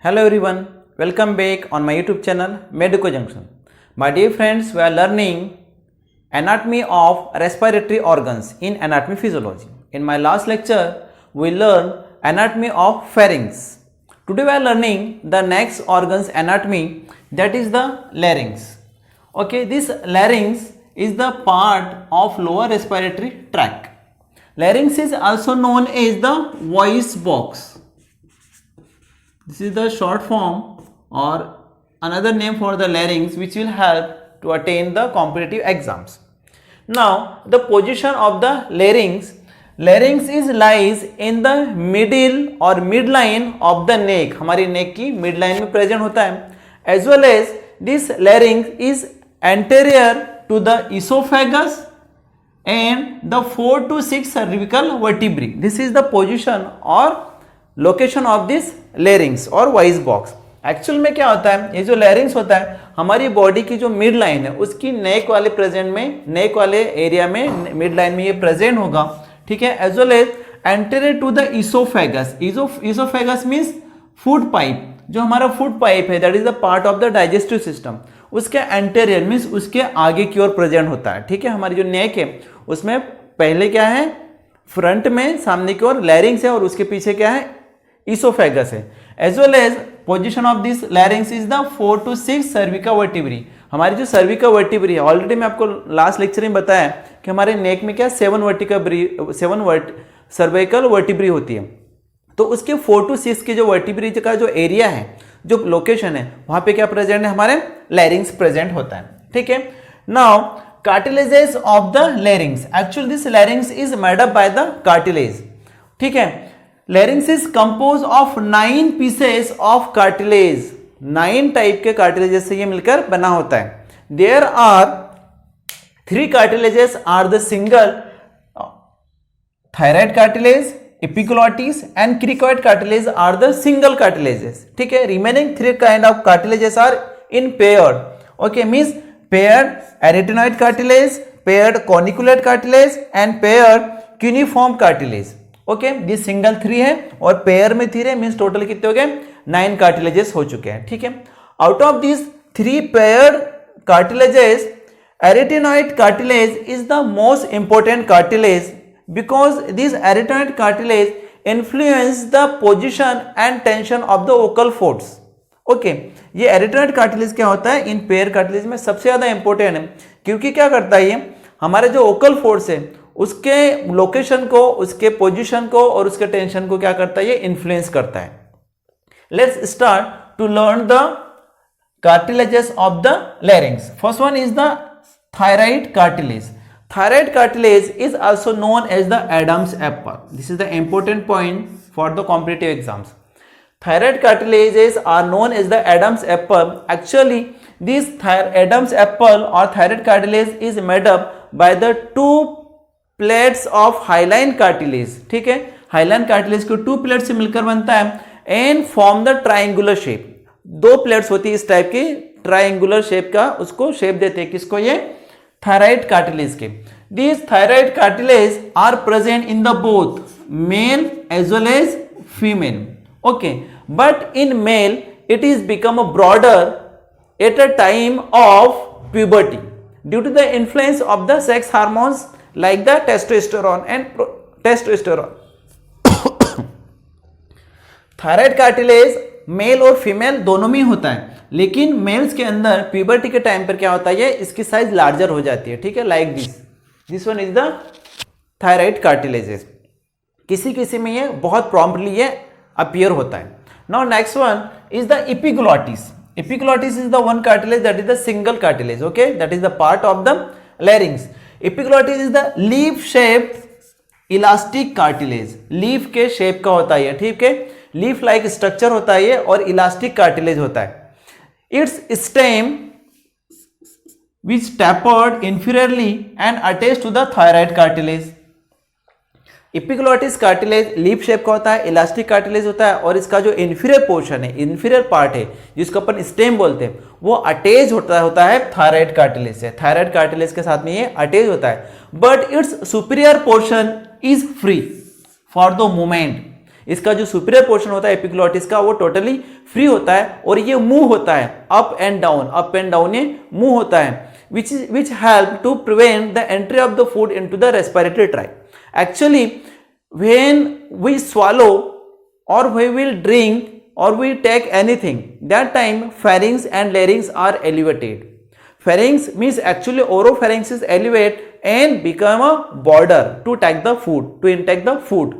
Hello everyone, welcome back on my YouTube channel Medico Junction. My dear friends, we are learning anatomy of respiratory organs in anatomy physiology. In my last lecture, we learned anatomy of pharynx. Today we are learning the next organ's anatomy, that is the larynx. Okay, this larynx is the part of lower respiratory tract. Larynx is also known as the voice box. This is the short form or another name for the larynx which will help to attain the competitive exams. Now the position of the larynx is lies in the middle or midline of the neck. हमारी neck की midline में present होता है. As well as this larynx is anterior to the esophagus and the 4 to 6 cervical vertebrae. This is the position or location of this larynx और voice box. Actual में क्या होता है, ये जो लेरिंग्स होता है हमारी बॉडी की जो मिड लाइन है उसकी नेक वाले प्रेजेंट में, नेक वाले एरिया में मिड लाइन में ये प्रेजेंट होगा. ठीक है. As well as anterior to the oesophagus. Oesophagus means food pipe. जो हमारा फूड पाइप है that is the part of the digestive system. उसके एंटीरियर मीन्स उसके आगे की ओर प्रेजेंट होता है. ठीक है. हमारी जो नेक है उसमें पहले क्या है, फ्रंट में सामने की ओर लैरिंग्स है और उसके पीछे क्या है, इसोफेगस है. As well as position of this larynx is the 4 to 6 cervical vertebrae. हमारी जो सर्विकल वर्टिब्री है ऑलरेडी मैं आपको लास्ट लेक्चर में बताया कि हमारे नेक में क्या 7 सर्विकल वर्टिब्री होती है. तो उसके 4 to 6 के जो वर्टिब्री का जो एरिया है, जो लोकेशन है, वहां पे क्या प्रेजेंट है, हमारे लैरिंग्स प्रेजेंट होता है. ठीक है. Now cartilages of the larynx. Actually this larynx is made up by the cartilage. ठीक है. Larynx is compose of 9 pieces of cartilage. 9 type के कार्टिलेजेस से ये मिलकर बना होता है. There are 3 cartilages are the single thyroid cartilage, epiglottis and cricoid cartilage are the single cartilages. ठीक है. Remaining 3 kind of cartilages are in paired. Okay, means paired arytenoid cartilage, paired corniculate cartilage and paired cuneiform cartilage. Okay, ये single 3 है और pair में 3 है, means total कितने हो गए, 9 कार्टिलेजेस हो चुके हैं. ठीक है. Out of this 3 paired cartilages, एरिटेनॉइड cartilage is the most important cartilage because this arytenoid cartilage influence the position and tension of the vocal forts. Okay, ये एरिटेनॉइड कार्टिलेज क्या होता है, इन पेयर कार्टिलेज में सबसे ज्यादा इंपॉर्टेंट है क्योंकि क्या करता है ये हमारे जो वोकल फोर्ट्स है उसके लोकेशन को, उसके पोजीशन को और उसके टेंशन को क्या करता है, ये इन्फ्लुएंस करता है. Let's start to learn the cartilages of the larynx. First one is the thyroid cartilage. Thyroid cartilage is also known as the Adam's apple. This is the important point for the competitive exams. Thyroid cartilages are known as the Adam's apple. Actually, this Adam's apple or thyroid cartilage is made up by the 2 plates of hyaline cartilage. ठीक है. hyaline cartilage को 2 plates से मिलकर बनता है and form the triangular shape. 2 plates होती है इस टाइप की ट्राइंगुलर शेप का, उसको शेप देते हैं किसको, ये थायराइड कार्टिलेज के. These thyroid cartilage are present in the both male as well as female. Okay, but in male it is become a broader at a time of puberty due to the influence of the sex hormones like the testosterone and testosterone. Thyroid cartilage male और female दोनों में होता है, लेकिन mails के अंदर puberty के time पर क्या होता है, इसकी साइज लार्जर हो जाती है. ठीक है, like this one is the thyroid cartilages. किसी किसी में ये बहुत प्रॉम्प्टली ये अपीयर होता है. Now next one is the epiglottis. Epiglottis is the one cartilage that is the single cartilage. Okay, that is the part of the लैरिंग्स. Epiglottis is the leaf shaped elastic cartilage. Leaf के shape का होता है. ठीक है, leaf like structure होता है और elastic cartilage होता है. It's stem which tapered inferiorly and attached to the thyroid cartilage. Epiglottis cartilage leaf shape का होता है, इलास्टिक कार्टिलेज होता है और इसका जो इंफीरियर पोर्शन है, इंफीरियर पार्ट है जिसको अपन स्टेम बोलते हैं, वो अटैच होता है थायराइड कार्टिलेज से. थायराइड कार्टिलेज के साथ में ये अटैच होता है, but it's superior portion is free for the movement. इसका जो सुपीरियर पोर्शन होता है एपिग्लॉटिस का वो टोटली फ्री होता है और ये मूव होता है अप एंड डाउन ये मूव होता है which help to prevent the entry of the food into the respiratory tract. Actually, when we swallow or we will drink or we take anything, that time pharynx and larynx are elevated. Pharynx means actually oropharynx is elevate and become a border to take the food, to intake the food.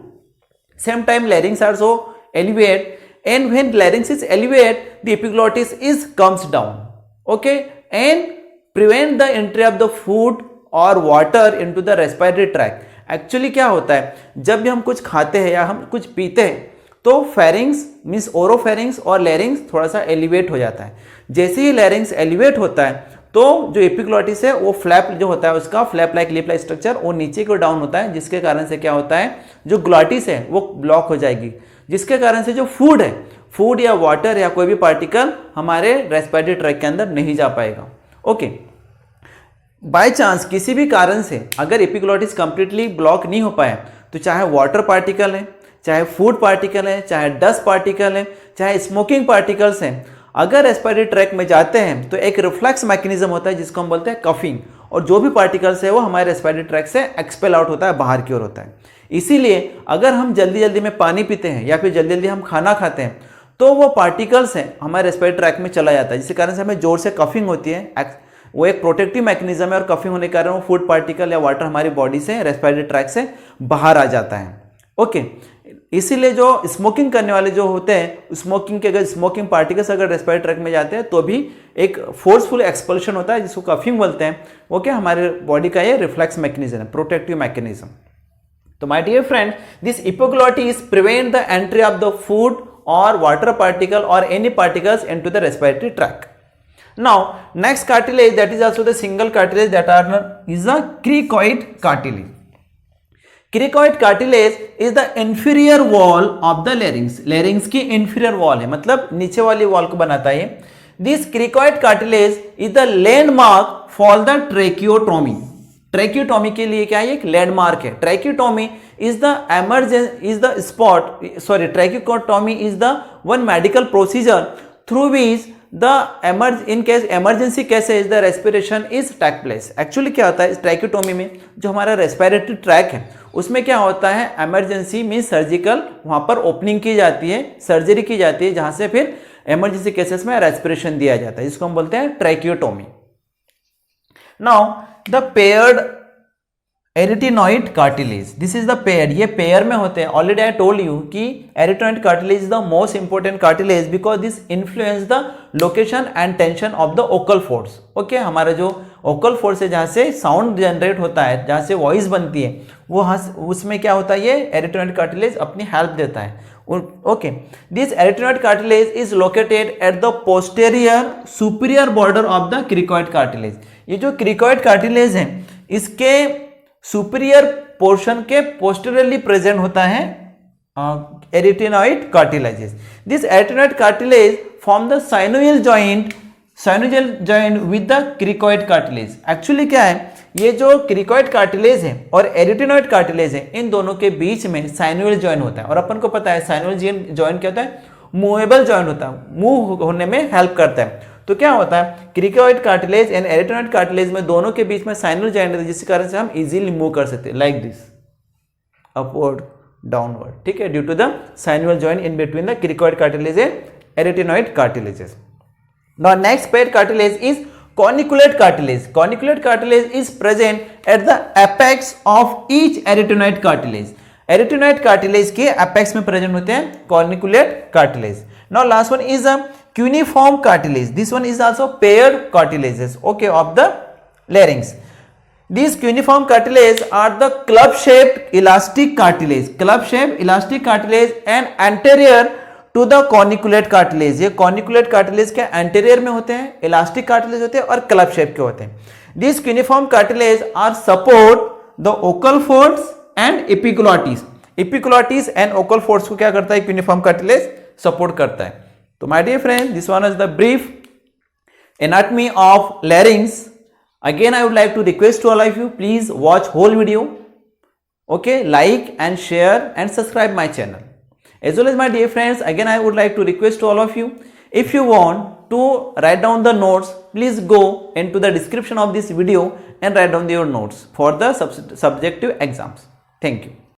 Same time larynx also elevate, and when larynx is elevate, the epiglottis is comes down. Okay, and prevent the entry of the food or water into the respiratory tract. Actually क्या होता है, जब भी हम कुछ खाते हैं या हम कुछ पीते हैं तो फेरिंग्स मीन्स ओरोफेरिंग्स और लैरिंग्स थोड़ा सा एलिवेट हो जाता है. जैसे ही लैरिंग्स एलिवेट होता है तो जो एपिग्लॉटिस है वो फ्लैप जो होता है उसका flap like lip like structure वो नीचे को डाउन होता है, जिसके कारण से क्या होता है जो ग्लॉटिस है वो ब्लॉक हो जाएगी, जिसके कारण से जो फूड है, फूड या वाटर या कोई भी पार्टिकल हमारे रेस्पिरेटरी ट्रैक्ट के अंदर नहीं जा पाएगा. ओके, बाय चांस किसी भी कारण से अगर एपिग्लॉटिस कंप्लीटली ब्लॉक नहीं हो पाए तो चाहे वाटर पार्टिकल है, चाहे फूड पार्टिकल है, चाहे डस्ट पार्टिकल है, चाहे स्मोकिंग पार्टिकल्स हैं, अगर रेस्पिरेटरी ट्रैक्ट में जाते हैं तो एक रिफ्लेक्स मैकेनिज्म होता है जिसको हम बोलते हैं कफिंग, और जो भी पार्टिकल्स है वो हमारे रेस्पिरेटरी ट्रैक्ट से एक्सपेल आउट होता है, बाहर की ओर होता है. इसीलिए अगर हम जल्दी जल्दी में पानी पीते हैं या फिर जल्दी जल्दी हम खाना खाते हैं तो वो पार्टिकल्स हैं हमारे रेस्पिरेटरी ट्रैक्ट में चला जाता है, जिसके कारण से हमें जोर से कफिंग होती है. वो एक प्रोटेक्टिव मैकेनिज्म है और कफिंग होने के कारण वो फूड पार्टिकल या वाटर हमारी बॉडी से रेस्पिरेटरी ट्रैक्ट से बाहर आ जाता है. ओके, इसीलिए जो स्मोकिंग करने वाले जो होते हैं, स्मोकिंग के अगर स्मोकिंग पार्टिकल्स अगर रेस्पिरेटरी ट्रैक्ट में जाते हैं तो भी एक फोर्सफुल एक्सपल्शन होता है जिसको कफिंग बोलते हैं. ओके, हमारे बॉडी का ये रिफ्लेक्स मैकेनिज्म है, प्रोटेक्टिव मैकेनिज्म. तो my dear friend, this epiglottis prevent the entry of the food और वाटर पार्टिकल और any particles into the respiratory tract. Now, next cartilage that is also the single cartilage that is the cricoid cartilage. Cricoid cartilage is the inferior wall of the larynx. Larynx की inferior wall है, मतलब नीचे वाली wall को बनाता है. This cricoid cartilage is the landmark for the tracheotomy. Tracheotomy के लिए क्या है, एक landmark है. Tracheotomy is the tracheotomy is the one medical procedure through which in case emergency cases the respiration is take place. Actually क्या होता है इस ट्रैक्योटोमी में, जो हमारा रेस्पिरेटरी ट्रैक है उसमें क्या होता है, इमरजेंसी मीन सर्जिकल वहां पर ओपनिंग की जाती है, सर्जरी की जाती है, जहां से फिर इमरजेंसी केसेस में रेस्पिरेशन दिया जाता है, जिसको हम बोलते हैं tracheotomy. Now the paired arytenoid cartilage, this is the pair, ये पेयर में होते हैं. ऑलरेडी आई टोल्ड यू कि arytenoid cartilage is the most important cartilage because this influence the location and tension of the vocal force. Okay, हमारा जो occult force है जहाँ से साउंड जनरेट होता है, जहाँ से वॉइस बनती है, वो उसमें क्या होता है, ये एरिटेनॉइड कार्टिलेज अपनी हेल्प देता है. Okay, this arytenoid cartilage is located at the posterior superior border of the cricoid cartilage. ये जो क्रिकॉइड कार्टिलेज है इसके सुपीरियर पोर्शन के पोस्टेरियरली प्रेजेंट होता है arytenoid cartilages. This arytenoid cartilage form the synovial joint with the cricoid cartilage. Actually क्या है, ये जो क्रिकॉइड कार्टिलेज है और एरिटेनॉइड कार्टिलेज है, इन दोनों के बीच में साइनोइयल जॉइंट होता है. और अपन को पता है साइनोइयल जॉइंट क्या होता है, मूवेबल जॉइंट होता है, मूव होने में हेल्प करता है. तो क्या होता है, क्रिकॉइड कार्टिलेज एंड एरिटेनॉइड कार्टिलेज में दोनों के बीच में साइनोइयल जॉइंट है, जिसके कारण से हम इजीली मूव कर सकते हैं लाइक दिस, अपवर्ड डाउनवर्ड. ठीक है, due to the synovial joint in between the cricoid cartilage and arytenoid cartilages. Now next paired cartilage is corniculate cartilage. Corniculate cartilage is present at the apex of each arytenoid cartilage. Arytenoid cartilage के apex में present होते हैं corniculate cartilage. Now last one is a cuneiform cartilage. This one is also paired cartilages, okay, of the larynx. These cuneiform cartilage are the club-shaped elastic cartilage. Club-shaped elastic cartilage and anterior to the corniculate cartilage. ये corniculate cartilage के anterior में होते हैं, elastic cartilage होते हैं और club shape के होते हैं. This cuneiform cartilage are support the vocal folds and epiglottis. Epiglottis and vocal folds को क्या करता है, क्यूनिफॉर्म कार्टिलेज सपोर्ट करता है. तो my dear friend, this one is the brief anatomy of larynx. Again I would like to request to all of you, please watch whole video. Okay, like and share and subscribe my channel. As well as my dear friends, again I would like to request to all of you, if you want to write down the notes, please go into the description of this video and write down your notes for the subjective exams. Thank you.